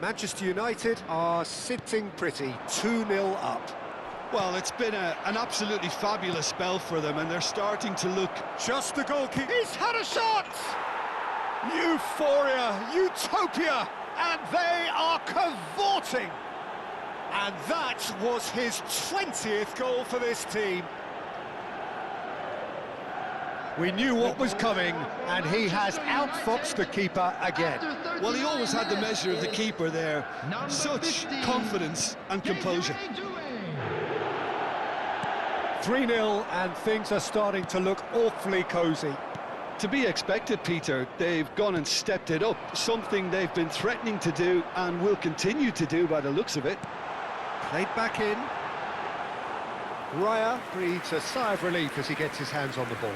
Manchester United are sitting pretty, 2-0 up. Well, it's been an absolutely fabulous spell for them, and they're starting to look... Just the goalkeeper. He's had a shot! Euphoria, utopia, and they are cavorting. And that was his 20th goal for this team. We knew what was coming, and he has outfoxed the keeper again. Well, he always had the measure of the keeper there. Such confidence and composure. 3-0, and things are starting to look awfully cosy. To be expected, Peter. They've gone and stepped it up, something they've been threatening to do and will continue to do by the looks of it. Played back in. Raya breathes a sigh of relief as he gets his hands on the ball.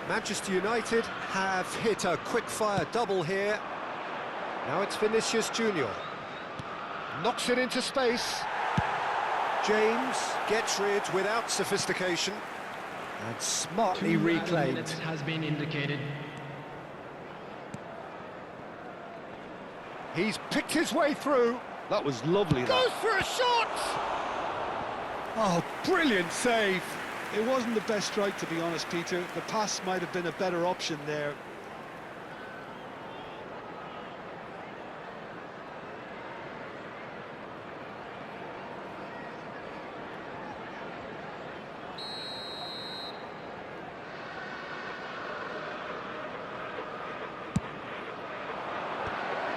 Manchester United have hit a quick-fire double here. Now it's Vinicius Junior. Knocks it into space. James gets rid without sophistication. And smartly reclaimed. Has been indicated. He's picked his way through. That was lovely. Goes for a shot! Oh, brilliant save. It wasn't the best strike, to be honest, Peter. The pass might have been a better option there.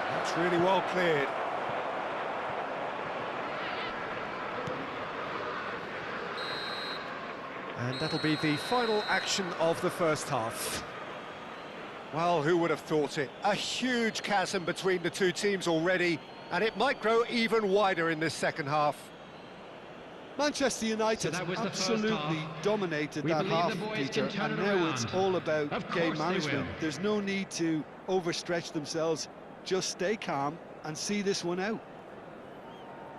That's really well cleared. And that'll be the final action of the first half. Well, who would have thought it? A huge chasm between the two teams already, and it might grow even wider in this second half. Manchester United absolutely dominated that half, Peter, and now it's all about game management. There's no need to overstretch themselves, just stay calm and see this one out.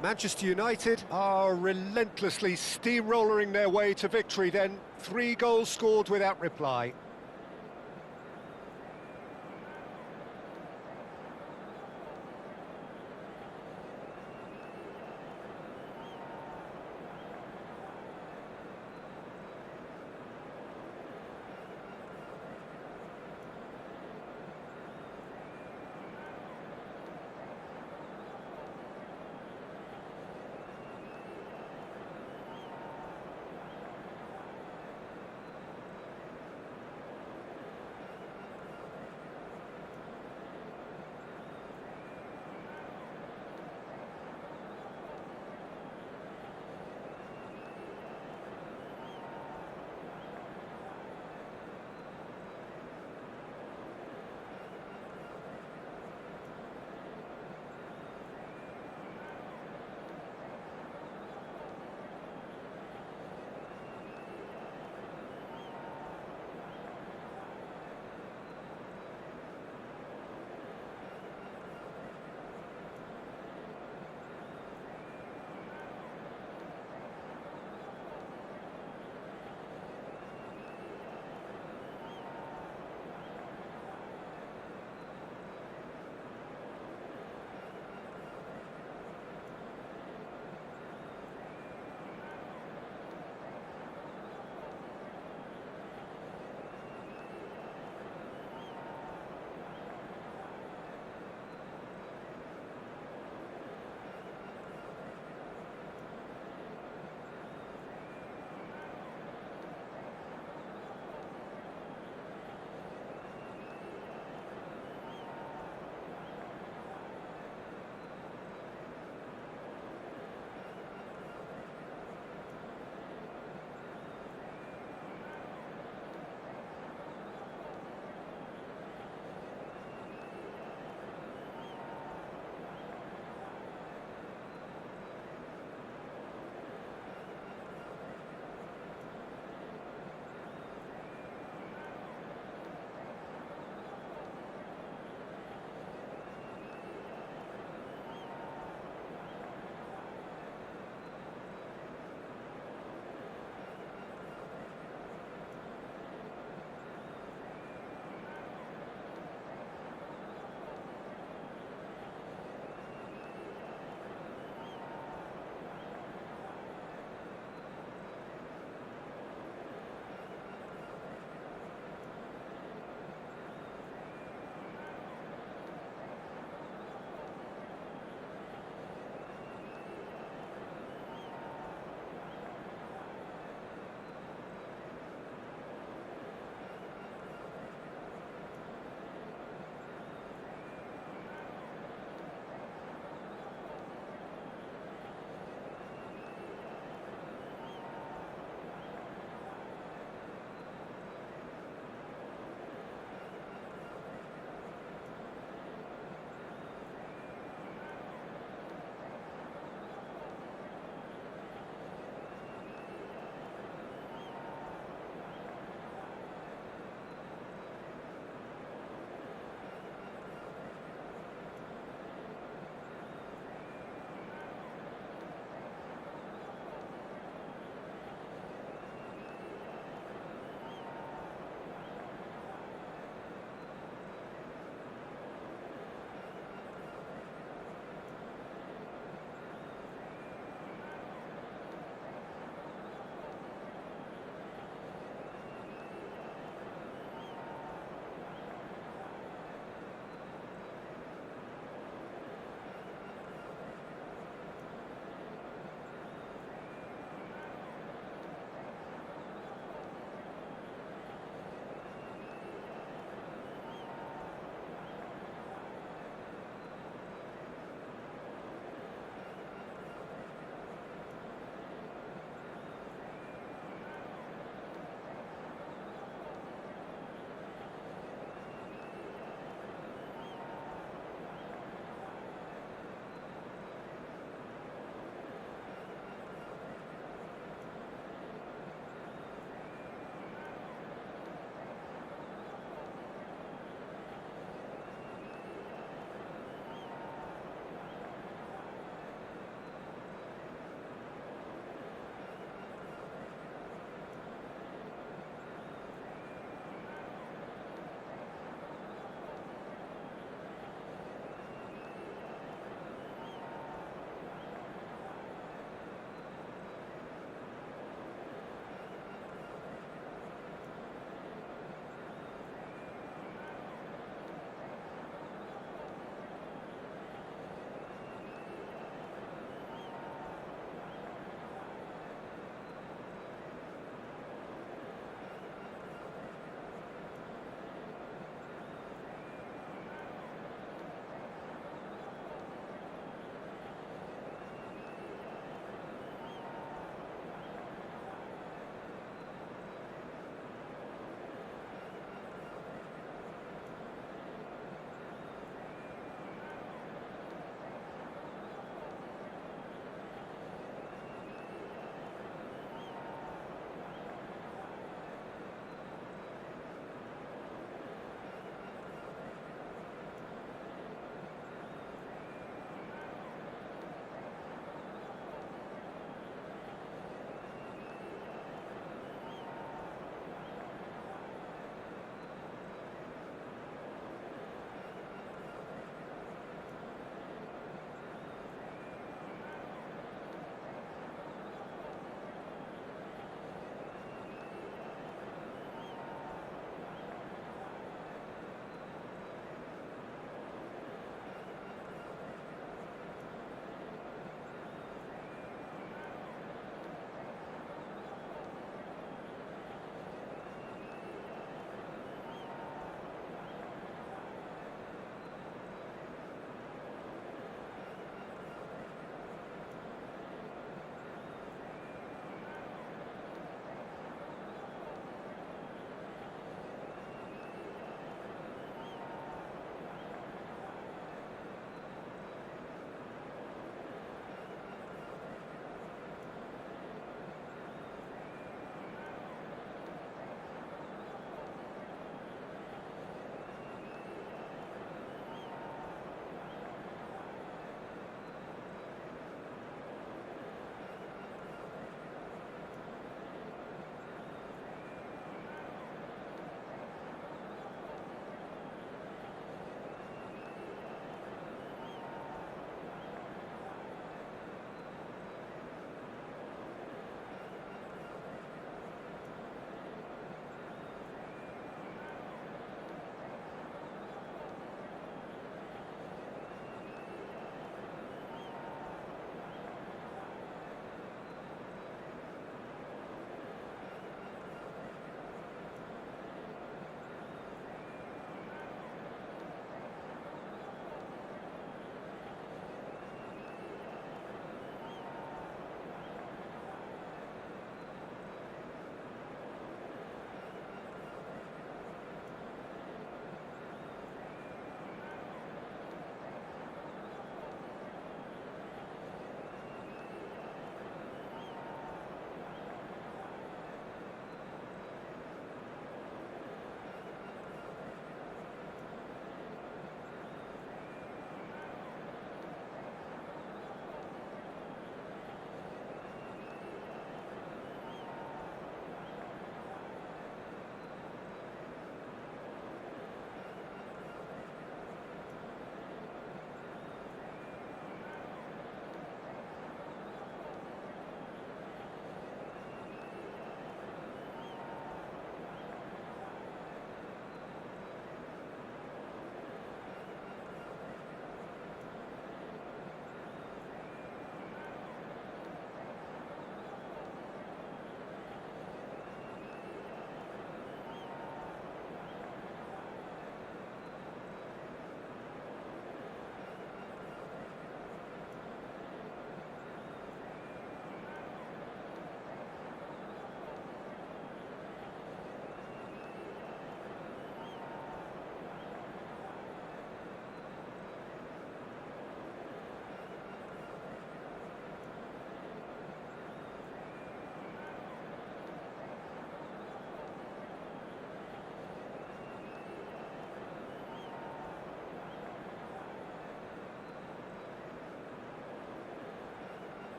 Manchester United are relentlessly steamrolling their way to victory then. 3 goals scored without reply.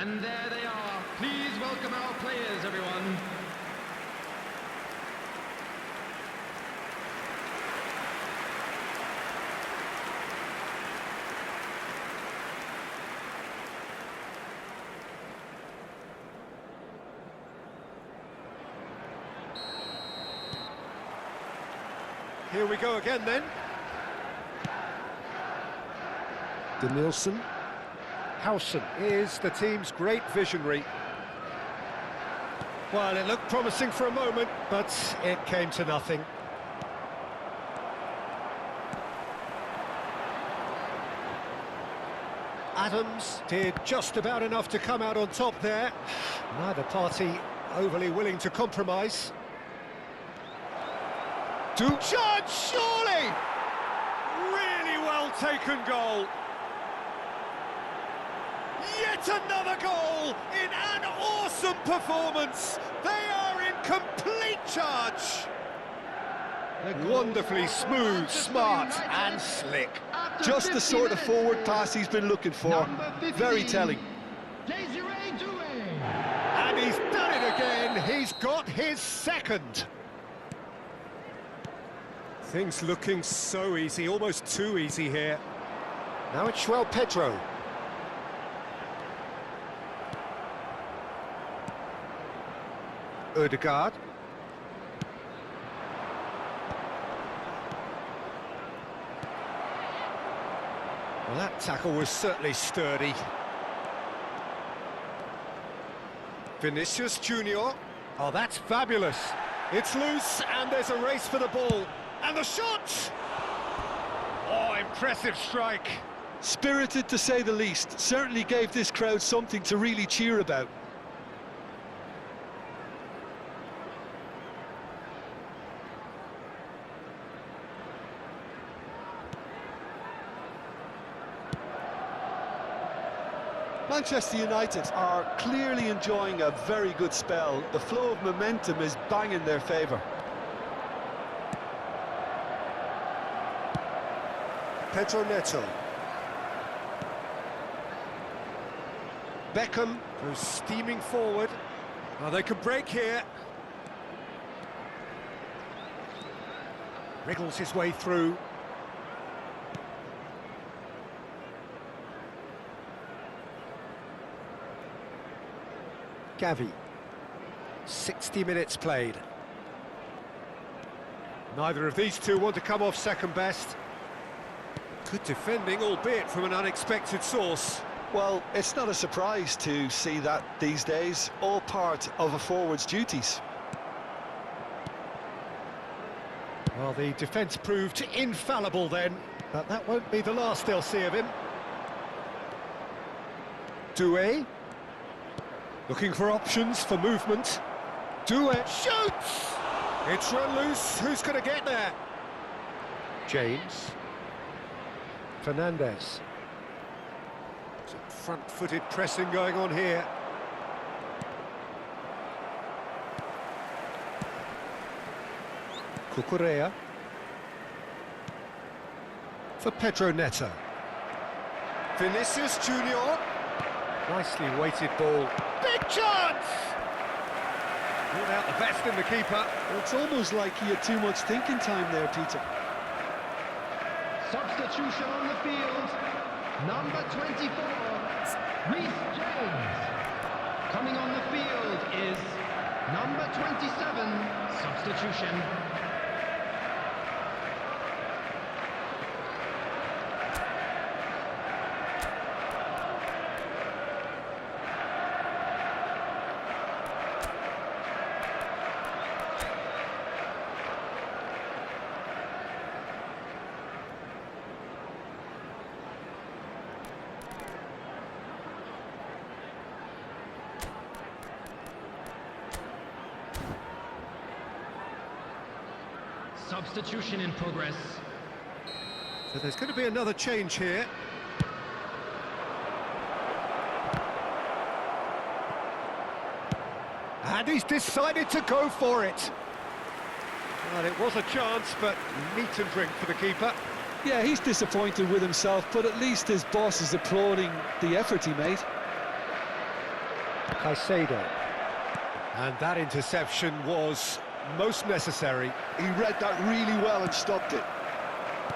And there they are. Please welcome our players, everyone. Here we go again then. Denilson. Howson is the team's great visionary. Well, it looked promising for a moment, but it came to nothing. Adams did just about enough to come out on top there. Neither party overly willing to compromise. Shot, surely! Really well taken goal. Yet another goal in an awesome performance. They are in complete charge. Wonderfully smooth, smart and slick. Just the sort of forward pass he's been looking for. Very telling. And he's done it again. He's got his second. Things looking so easy, almost too easy here. Now it's João Pedro. Ødegaard. Well, that tackle was certainly sturdy. Vinicius Junior. Oh, that's fabulous. It's loose and there's a race for the ball. And the shot! Oh, impressive strike. Spirited to say the least. Certainly gave this crowd something to really cheer about. Manchester United are clearly enjoying a very good spell. The flow of momentum is bang in their favour. Pedro Neto. Beckham goes steaming forward. Oh, they can break here. Wriggles his way through. Gavi. 60 minutes played. Neither of these two want to come off second best. Good defending, albeit from an unexpected source. Well, it's not a surprise to see that these days, all part of a forward's duties. Well, the defence proved infallible then, but that won't be the last they'll see of him. Doué. Looking for options for movement. Doué shoots! It's run loose, who's going to get there? James. Fernandes. Some front-footed pressing going on here. Cucurella. For Pedro Neto. Vinicius Junior. Nicely weighted ball. Big chance! Brought out the best in the keeper. It's almost like he had too much thinking time there, Peter. Substitution on the field. Number 24, Reece James. Coming on the field is number 27, substitution. Substitution in progress. So there's going to be another change here. And he's decided to go for it. Well, it was a chance, but meat and drink for the keeper. Yeah, he's disappointed with himself, but at least his boss is applauding the effort he made. Caicedo. And that interception was most necessary. He read that really well and stopped it.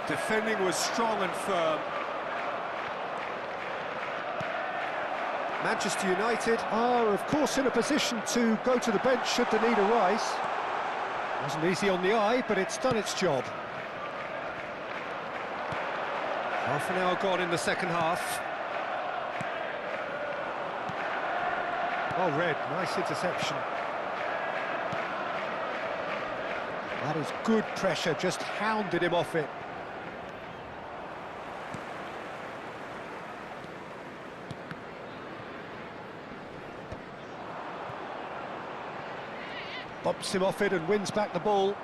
Defending was strong and firm. Manchester United are, of course, in a position to go to the bench should the need arise. Wasn't easy on the eye, but it's done its job. Half an hour gone in the second half. Well read, nice interception. That is good pressure, just hounded him off it. Bumps him off it and wins back the ball.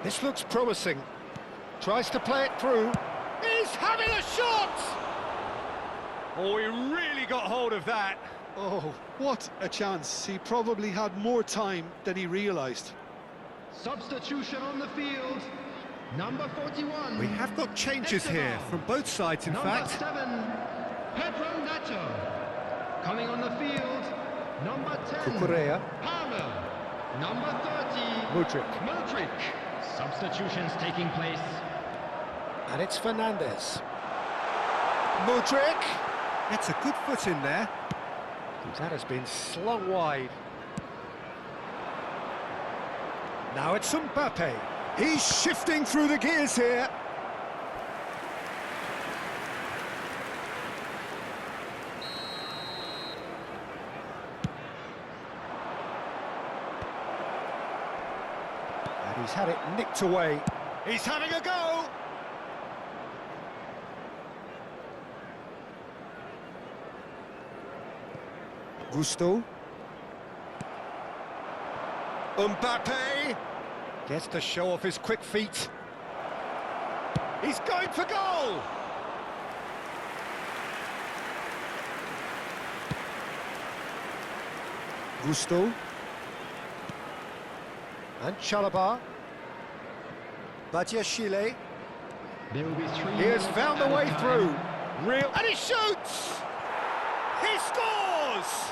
This looks promising. Tries to play it through. He's having a shot! Oh, he really got hold of that. Oh, what a chance. He probably had more time than he realised. Substitution on the field. Number 41. We have got changes here from both sides, in fact. Number 7, Pedro Neto. Coming on the field, number 10, Cucurella. Palmer. Number 30, Mudryk. Substitutions taking place. And it's Fernandez. Mudryk. It's a good foot in there. That has been slung wide. Now it's Mbappe. He's shifting through the gears here. And he's had it nicked away. He's having a go. Gusto. Mbappe gets to show off his quick feet. He's going for goal! Gusto. And Chalobah. Badiashile. There will be 3. He has found the way through. And he shoots! He scores!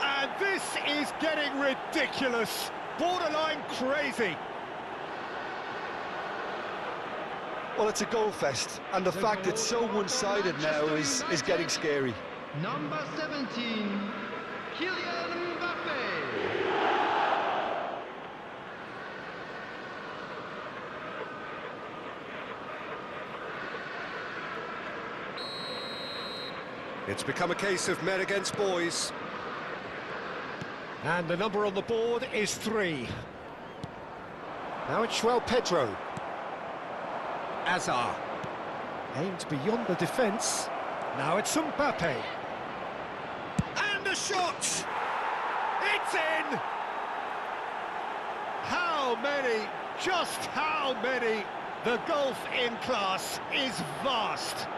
And this is getting ridiculous, borderline crazy. Well, it's a goal fest, and the fact it's so one-sided now is getting scary. Number 17, Kylian Mbappe. It's become a case of men against boys. And the number on the board is 3. Now it's João Pedro. Azar. Aimed beyond the defence. Now it's Mbappe. And a shot! It's in! How many? Just how many? The gulf in class is vast.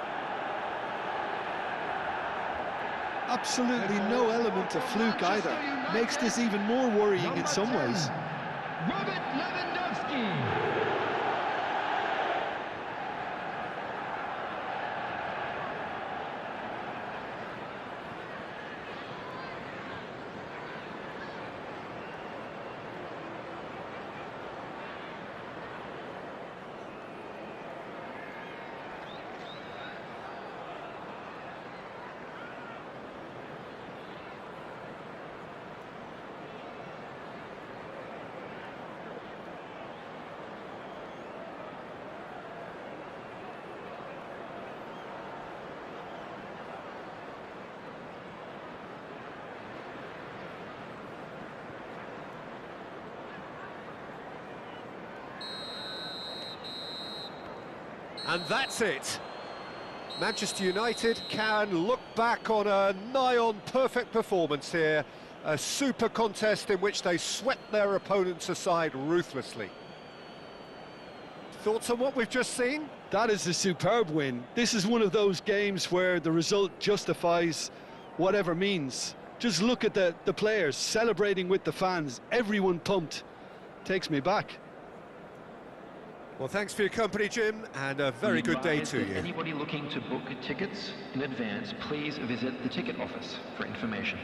Absolutely no element of fluke either. Makes this even more worrying in some ways. Robert Lewandowski. And that's it. Manchester United can look back on a nigh-on perfect performance here. A super contest in which they swept their opponents aside ruthlessly. Thoughts on what we've just seen? That is a superb win. This is one of those games where the result justifies whatever means. Just look at the players celebrating with the fans. Everyone pumped. Takes me back. Well, thanks for your company, Jim, and a very good day to you. Anybody looking to book tickets in advance, please visit the ticket office for information.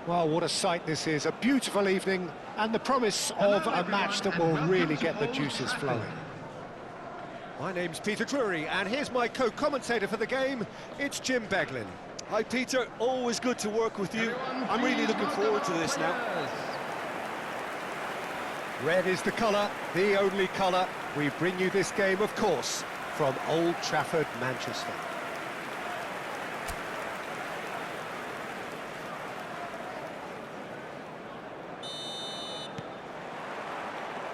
Well, what a sight this is. A beautiful evening and the promise of a match that will really get the juices flowing. My name's Peter Drury, and here's my co-commentator for the game. It's Jim Beglin. Hi, Peter. Always good to work with you. I'm really looking forward to this now. Red is the colour, the only colour. We bring you this game, of course, from Old Trafford, Manchester.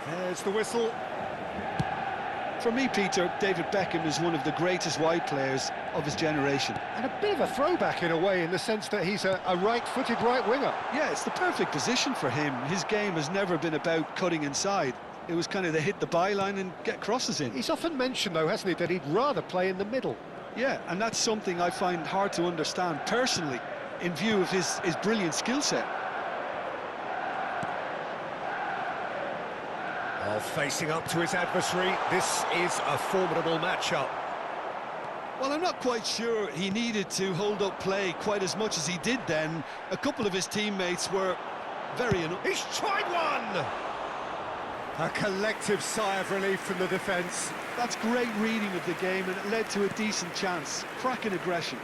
There's the whistle. For me, Peter, David Beckham is one of the greatest wide players of his generation. And a bit of a throwback in a way, in the sense that he's a right-footed right winger. Yeah, it's the perfect position for him. His game has never been about cutting inside. It was kind of to hit the byline and get crosses in. He's often mentioned, though, hasn't he, that he'd rather play in the middle. Yeah, and that's something I find hard to understand personally, in view of his brilliant skill set. Oh, facing up to his adversary, this is a formidable matchup. Well, I'm not quite sure he needed to hold up play quite as much as he did then. A couple of his teammates were very... He's tried one! A collective sigh of relief from the defence. That's great reading of the game, and it led to a decent chance. Cracking aggression.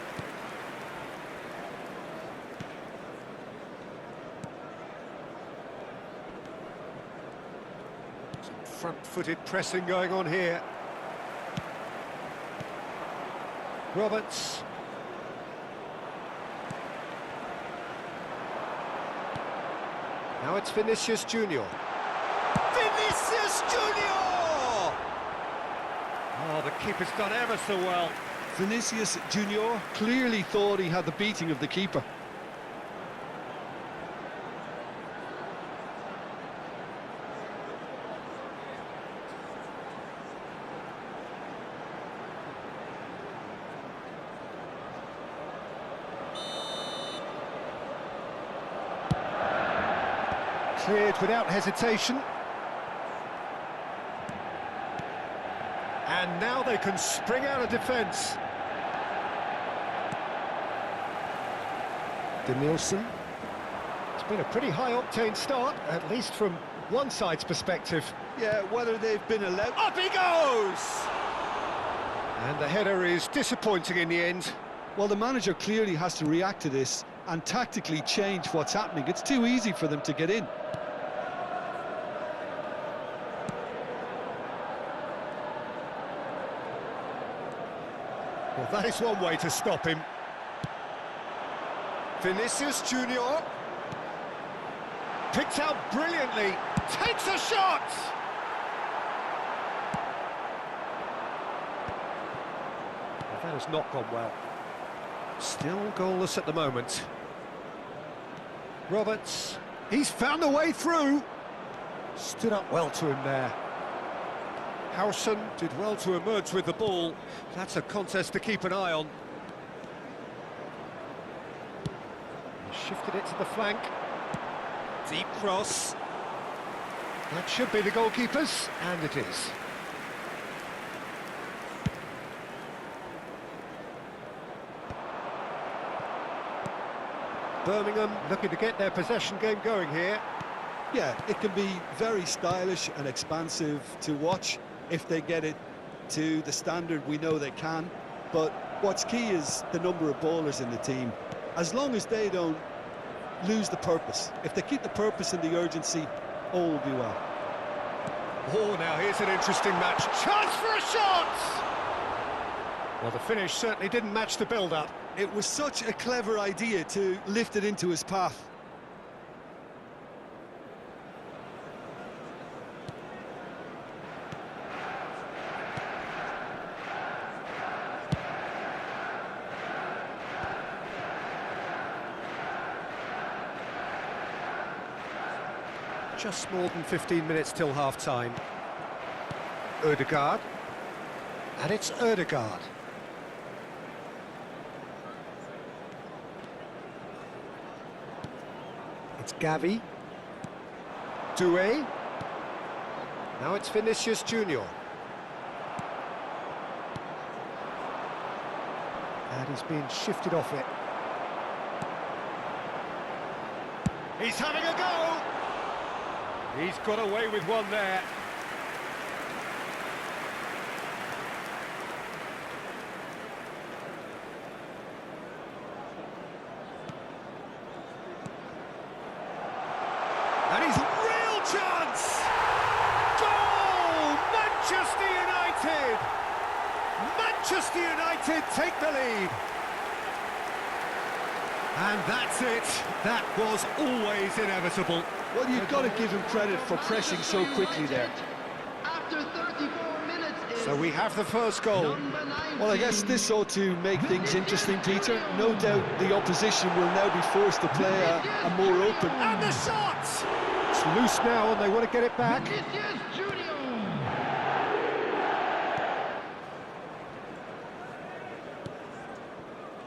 Front-footed pressing going on here. Roberts. Now it's Vinicius Junior. Vinicius Junior! Oh, the keeper's done ever so well. Vinicius Junior clearly thought he had the beating of the keeper. Cleared without hesitation. And now they can spring out of defence. Denilson. It's been a pretty high-octane start, at least from one side's perspective. Yeah, whether they've been allowed... Up he goes! And the header is disappointing in the end. Well, the manager clearly has to react to this and tactically change what's happening. It's too easy for them to get in. Well, that is one way to stop him. Vinicius Junior. Picked out brilliantly. Takes a shot! Well, that has not gone well. Still goalless at the moment. Roberts. He's found a way through. Stood up well to him there. Howson did well to emerge with the ball. That's a contest to keep an eye on. Shifted it to the flank. Deep cross. That should be the goalkeeper's, and it is. Birmingham looking to get their possession game going here. Yeah, it can be very stylish and expansive to watch if they get it to the standard we know they can. But what's key is the number of ballers in the team. As long as they don't lose the purpose, if they keep the purpose and the urgency, all will be well. Oh, now here's an interesting match. Chance for a shot! Well, the finish certainly didn't match the build-up. It was such a clever idea to lift it into his path. Just more than 15 minutes till half-time. Ødegaard. And it's Ødegaard. It's Gavi. Doué. Now it's Vinicius Junior. And he's being shifted off it. He's having a go! He's got away with one there. And he's real chance! Goal! Manchester United! Manchester United take the lead. And that's it. That was always inevitable. Well, you've got to give him credit for pressing so quickly there. After 34 minutes. So we have the first goal. Well, I guess this ought to make things interesting, Peter. No doubt the opposition will now be forced to play a more open... And the shot! It's loose now and they want to get it back. Vinicius Junior.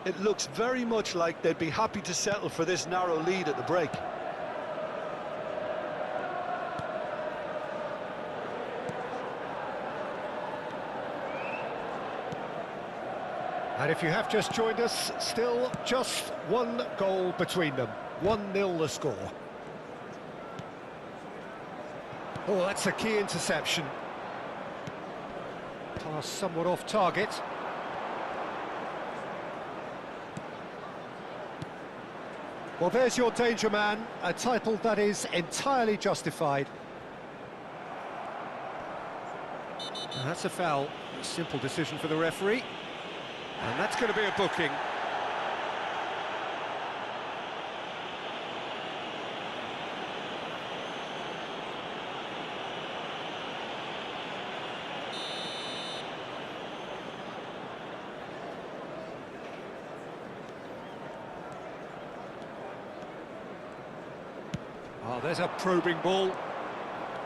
It looks very much like they'd be happy to settle for this narrow lead at the break. And if you have just joined us, still just one goal between them. 1-0 the score. Oh, that's a key interception. Pass somewhat off target. Well, there's your danger man, a title that is entirely justified. And that's a foul. A simple decision for the referee. And that's going to be a booking. Oh, there's a probing ball.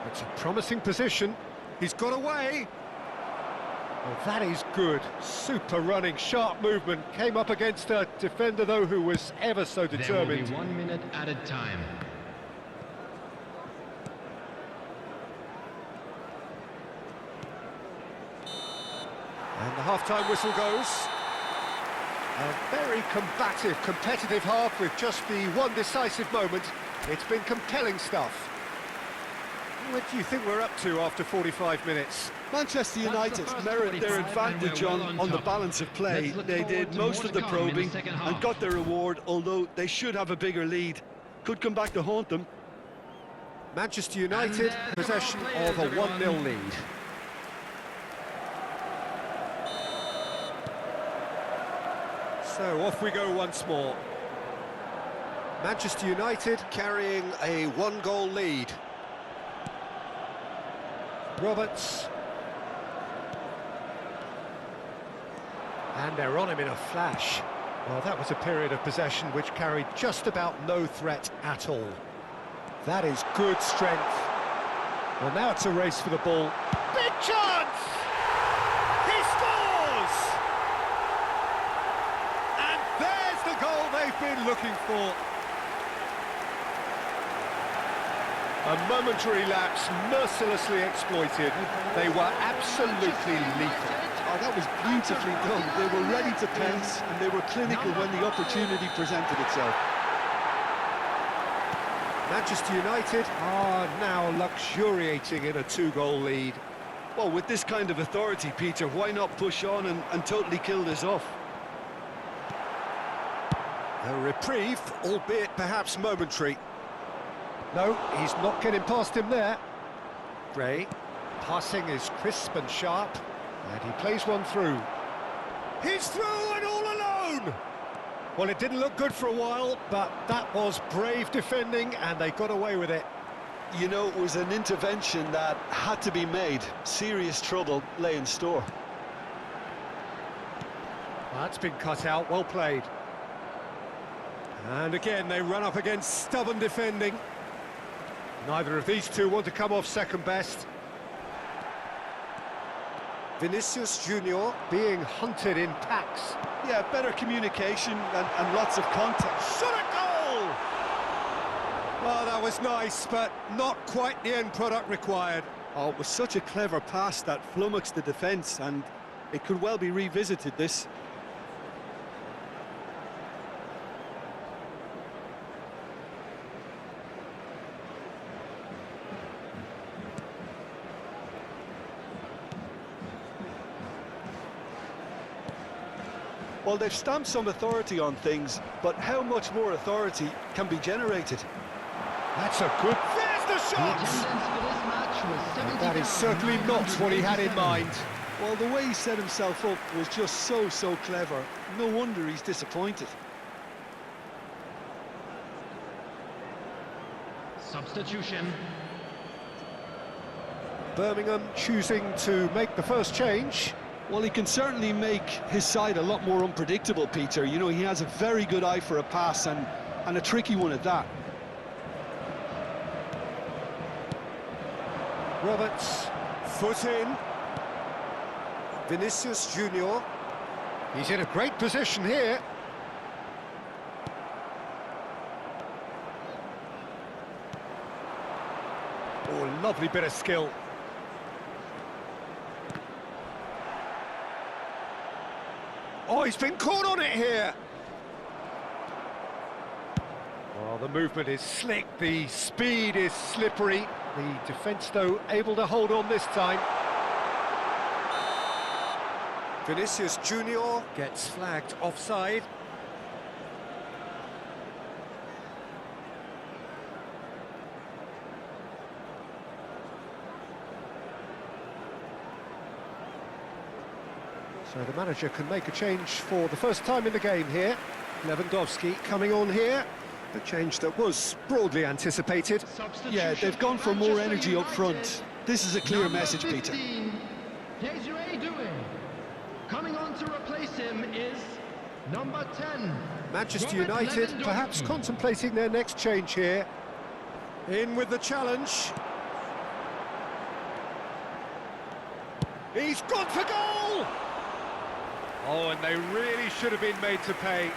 It's a promising position. He's got away. Well, that is good. Super running, sharp movement. Came up against a defender, though, who was ever so determined. There will be 1 minute added time. And the half-time whistle goes. A very combative, competitive half with just the one decisive moment. It's been compelling stuff. What do you think we're up to after 45 minutes? Manchester United merit their advantage on the balance of play. They did most of the probing and got their reward, although they should have a bigger lead. Could come back to haunt them. Manchester United, possession of a 1-0 lead. So off we go once more. Manchester United carrying a 1-goal lead. Roberts. And they're on him in a flash. Well, that was a period of possession which carried just about no threat at all. That is good strength. Well, now it's a race for the ball. Big chance! He scores! And there's the goal they've been looking for. A momentary lapse, mercilessly exploited. They were absolutely lethal. Oh, that was beautifully done. They were ready to pounce, and they were clinical when the opportunity presented itself. Manchester United are now luxuriating in a 2-goal lead. Well, with this kind of authority, Peter, why not push on and totally kill this off? A reprieve, albeit perhaps momentary. No, he's not getting past him there. Gray, passing is crisp and sharp, and he plays one through. He's through and all alone! Well, it didn't look good for a while, but that was brave defending, and they got away with it. You know, it was an intervention that had to be made. Serious trouble lay in store. That's been cut out, well played. And again, they run up against stubborn defending. Neither of these two want to come off second best. Vinicius Junior being hunted in packs. Yeah, better communication and lots of contact. Shot a goal! Oh, that was nice, but not quite the end product required. Oh, it was such a clever pass that flummoxed the defence, and it could well be revisited, this. Well, they've stamped some authority on things, but how much more authority can be generated? That's a good... There's the shot! That is certainly not what he had in mind. Well, the way he set himself up was just so clever. No wonder he's disappointed. Substitution. Birmingham choosing to make the first change. Well, he can certainly make his side a lot more unpredictable, Peter. You know, he has a very good eye for a pass, and a tricky one at that. Roberts, foot in. Vinicius Junior. He's in a great position here. Oh, lovely bit of skill. Oh, he's been caught on it here. Well, the movement is slick, the speed is slippery. The defence, though, able to hold on this time. Vinicius Junior gets flagged offside. So the manager can make a change for the first time in the game here. Lewandowski coming on here. A change that was broadly anticipated. Yeah, they've gone for more energy up front. This is a clear message, Peter. Coming on to replace him is number 10. Manchester United perhaps contemplating their next change here. In with the challenge. He's gone for goal! Oh, and they really should have been made to pay.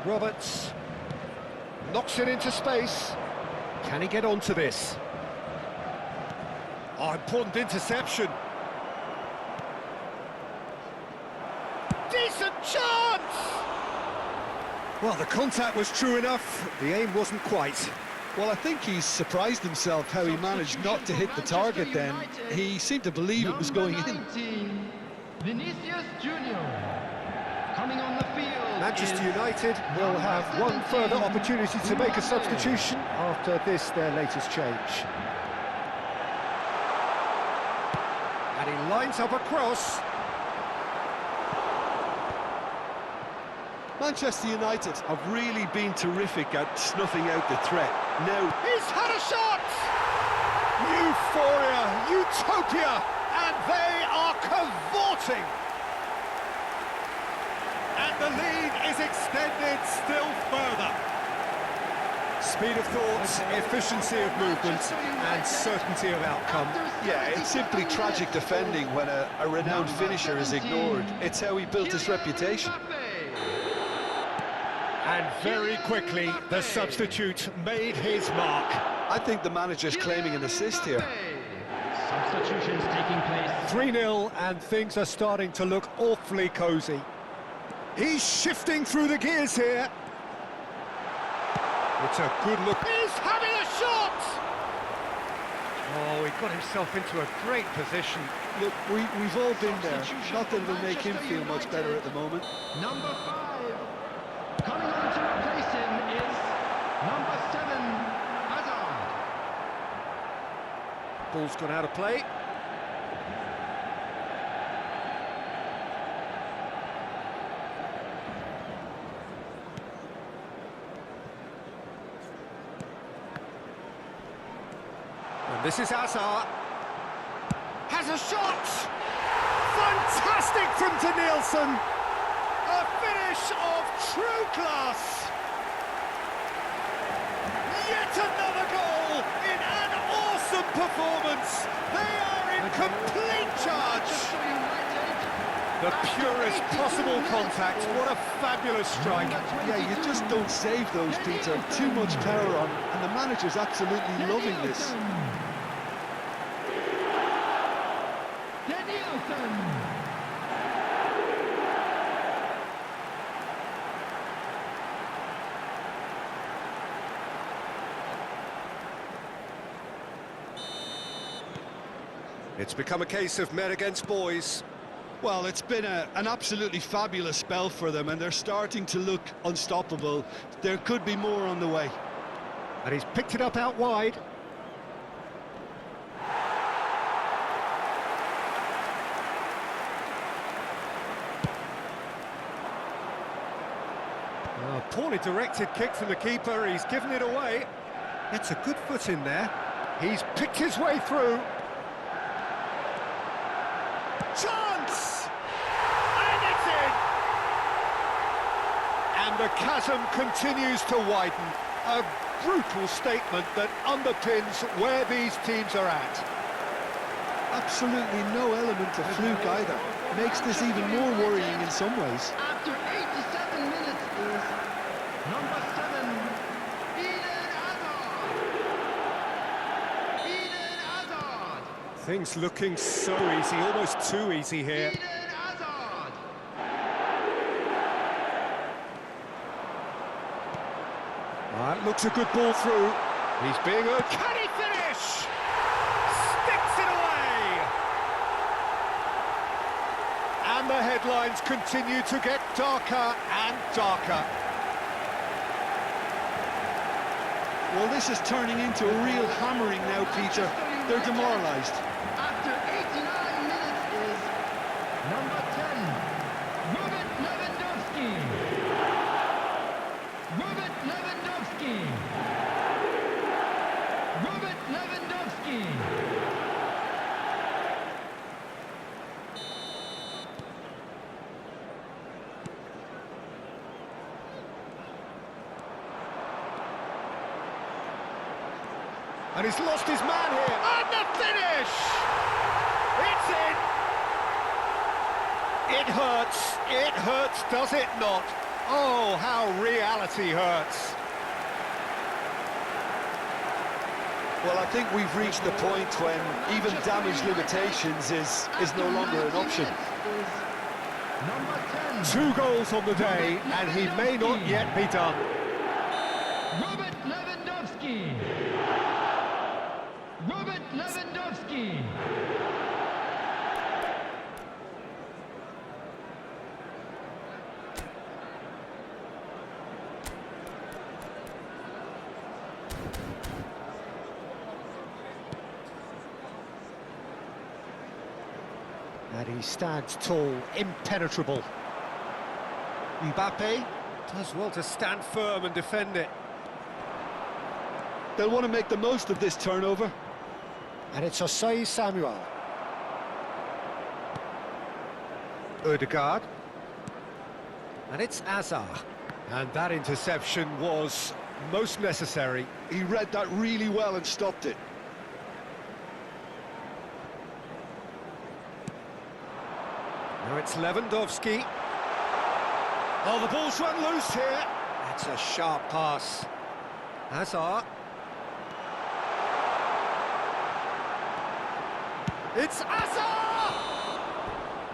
Roberts knocks it into space. Can he get onto this? Oh, important interception. Decent chance! Well, the contact was true enough. The aim wasn't quite. Well, I think he's surprised himself how he managed not to hit the target then. He seemed to believe it was going in. Vinicius Junior. Coming on the field. Manchester United will have one further opportunity to make a substitution after this, their latest change. And he lines up a cross. Manchester United have really been terrific at snuffing out the threat. Now, He's had a shot! Euphoria, utopia, and they are cavorting. And the lead is extended still further. Speed of thought, efficiency of movement, and certainty of outcome. yeah, it's simply tragic defending when a renowned finisher is ignored. It's how he built his reputation. And very quickly, the substitute made his mark. I think the manager's claiming an assist here. Substitutions taking place. 3-0, and things are starting to look awfully cosy. He's shifting through the gears here. It's a good look. He's having a shot! Oh, he got himself into a great position. Look, we've all been there. Not that it'll make him feel much better at the moment. Number 5. Coming on to replace him is number 7, Hazard. Ball's gone out of play. And this is Hazard. Has a shot! Fantastic from Danielson! A finish of true class! Yet another goal in an awesome performance! They are in complete charge! The purest possible contact, what a fabulous strike! Yeah, you just don't save those, Peter. Too much power on, and the manager's absolutely loving this. It's become a case of men against boys. Well, it's been an absolutely fabulous spell for them, and they're starting to look unstoppable. There could be more on the way. And he's picked it up out wide. Oh, poorly directed kick from the keeper, he's given it away. It's a good foot in there. He's picked his way through. Chance! And it's in! And the chasm continues to widen. A brutal statement that underpins where these teams are at. Absolutely no element of fluke either. Makes this even more worrying in some ways. After 87 minutes is number 7, Eden Hazard. Eden Hazard. Things looking so easy, almost too easy here. Eden Hazard. That looks a good ball through. He's being urged. Can he finish? Sticks it away! And the headlines continue to get darker and darker. Well, this is turning into a real hammering now, Peter. They're demoralised. After 89 minutes is number 10, Robert Lewandowski. Robert Lewandowski. Robert Lewandowski. And he's lost his man here. And the finish! It's in! It hurts, does it not? Oh, how reality. reality hurts. Well, I think we've reached the point when even damage limitations is no longer an option. Number 10. 2 goals on the day, and he may not yet be done. Robert Lewandowski. Robert Lewandowski. And he stands tall, impenetrable. Mbappe does well to stand firm and defend it. They'll want to make the most of this turnover. And it's Osei Samuel. Ødegaard. And it's Azar. And that interception was most necessary. He read that really well and stopped it. Now it's Lewandowski. Oh, the ball's run loose here. It's a sharp pass. Hazard. It's Hazard!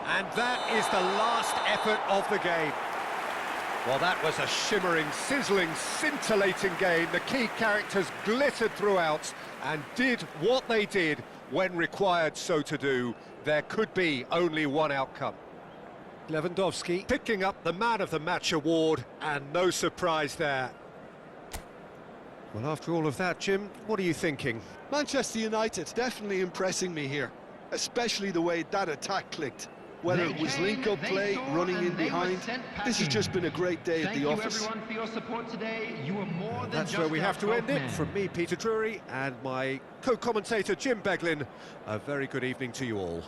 And that is the last effort of the game. Well, that was a shimmering, sizzling, scintillating game. The key characters glittered throughout and did what they did when required so to do. There could be only one outcome. Lewandowski picking up the Man of the Match award, and no surprise there. Well, after all of that, Jim, what are you thinking? Manchester United definitely impressing me here, especially the way that attack clicked. Whether it was link-up play, running in behind, this has just been a great day at the office. Thank you, everyone, for your support today. You were more than That's just where we have to end it. man. From me, Peter Drury, and my co-commentator, Jim Beglin, a very good evening to you all.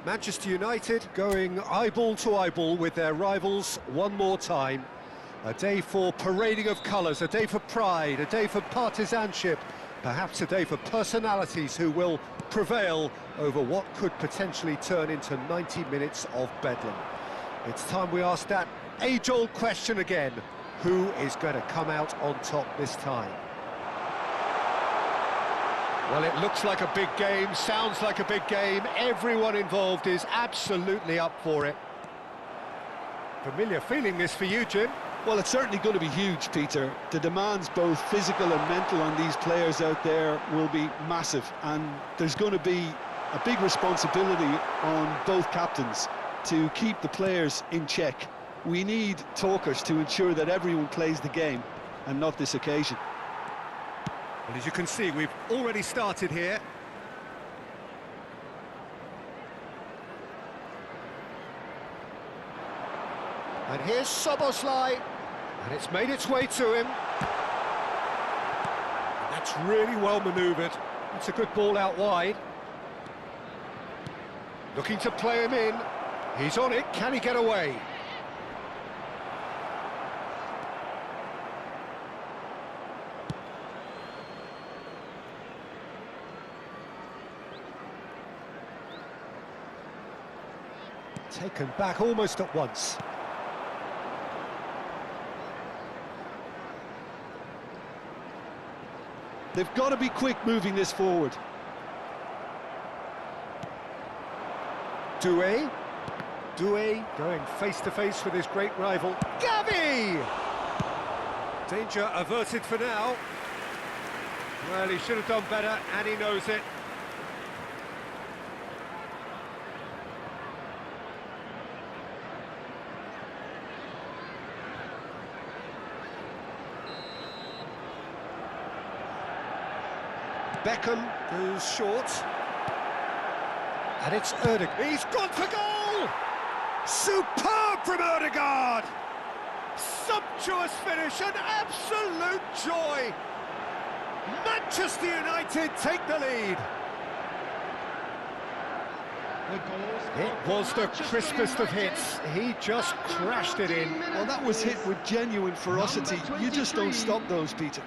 Manchester United going eyeball to eyeball with their rivals one more time. A day for parading of colours, a day for pride, a day for partisanship, perhaps a day for personalities who will prevail over what could potentially turn into 90 minutes of bedlam. It's time we ask that age-old question again. Who is going to come out on top this time? Well, it looks like a big game, sounds like a big game. Everyone involved is absolutely up for it. Familiar feeling this for you, Jim? Well, it's certainly going to be huge, Peter. The demands, both physical and mental, on these players out there will be massive, and there's going to be a big responsibility on both captains to keep the players in check. We need talkers to ensure that everyone plays the game, and not this occasion. Well, as you can see, we've already started here. And here's Szoboszlai, and it's made its way to him. And that's really well manoeuvred. It's a good ball out wide. Looking to play him in. He's on it, can he get away? Taken back almost at once. They've got to be quick moving this forward. Doué going face-to-face with his great rival. Gavi! Danger averted for now. Well, he should have done better, and he knows it. Beckham goes short. And it's Ødegaard. He's gone for goal! Superb from Ødegaard! Sumptuous finish, an absolute joy! Manchester United take the lead. It was the crispest of hits. He just crashed it in. Well, that was hit with genuine ferocity. You just don't stop those, Peter.